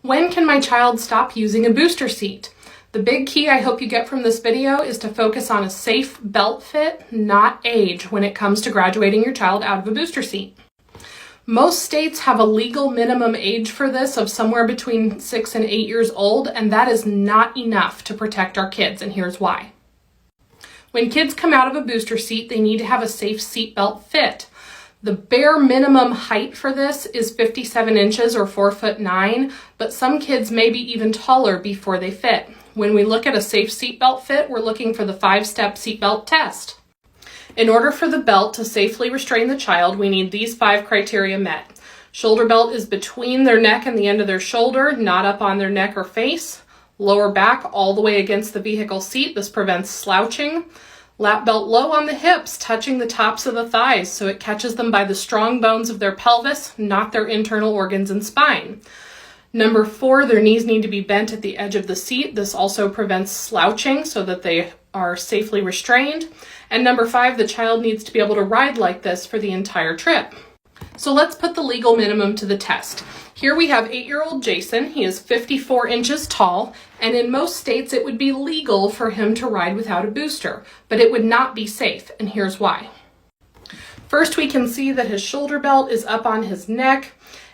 When can my child stop using a booster seat? The big key I hope you get from this video is to focus on a safe belt fit, not age, when it comes to graduating your child out of a booster seat. Most states have a legal minimum age for this of somewhere between 6 and 8 years old, and that is not enough to protect our kids, and here's why. When kids come out of a booster seat, they need to have a safe seatbelt fit. The bare minimum height for this is 57 inches or 4'9", but some kids may be even taller before they fit. When we look at a safe seatbelt fit, we're looking for the 5-step seatbelt test. In order for the belt to safely restrain the child, we need these 5 criteria met. Shoulder belt is between their neck and the end of their shoulder, not up on their neck or face. Lower back all the way against the vehicle seat. This prevents slouching. Lap belt low on the hips, touching the tops of the thighs, so it catches them by the strong bones of their pelvis, not their internal organs and spine. Number 4, their knees need to be bent at the edge of the seat. This also prevents slouching so that they are safely restrained. And number 5, the child needs to be able to ride like this for the entire trip. So let's put the legal minimum to the test. Here we have 8-year-old Jason. He is 54 inches tall, and in most states it would be legal for him to ride without a booster, but it would not be safe, and here's why. First, we can see that his shoulder belt is up on his neck,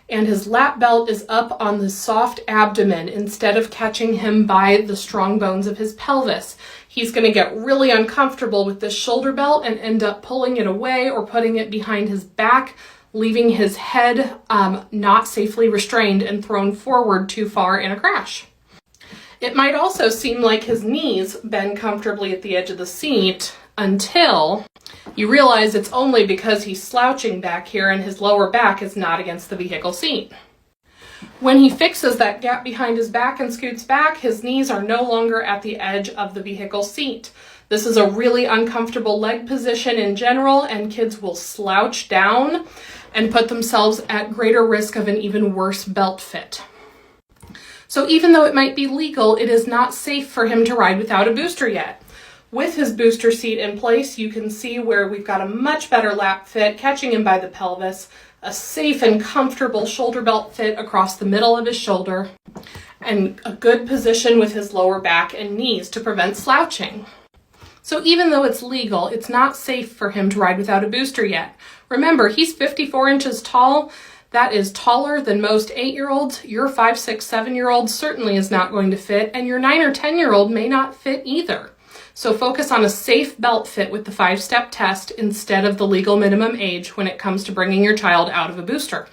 and his lap belt is up on the soft abdomen instead of catching him by the strong bones of his pelvis. He's going to get really uncomfortable with this shoulder belt and end up pulling it away or putting it behind his back, leaving his head not safely restrained and thrown forward too far in a crash. It might also seem like his knees bend comfortably at the edge of the seat until you realize it's only because he's slouching back here and his lower back is not against the vehicle seat. When he fixes that gap behind his back and scoots back, his knees are no longer at the edge of the vehicle seat. This is a really uncomfortable leg position in general, and kids will slouch down and put themselves at greater risk of an even worse belt fit. So even though it might be legal, it is not safe for him to ride without a booster yet. With his booster seat in place, you can see where we've got a much better lap fit, catching him by the pelvis, a safe and comfortable shoulder belt fit across the middle of his shoulder, and a good position with his lower back and knees to prevent slouching. So even though it's legal, it's not safe for him to ride without a booster yet. Remember, he's 54 inches tall. That is taller than most 8-year-olds. Your 5, 6, 7-year-old certainly is not going to fit, and your 9 or 10-year-old may not fit either. So focus on a safe belt fit with the 5-step test instead of the legal minimum age when it comes to bringing your child out of a booster.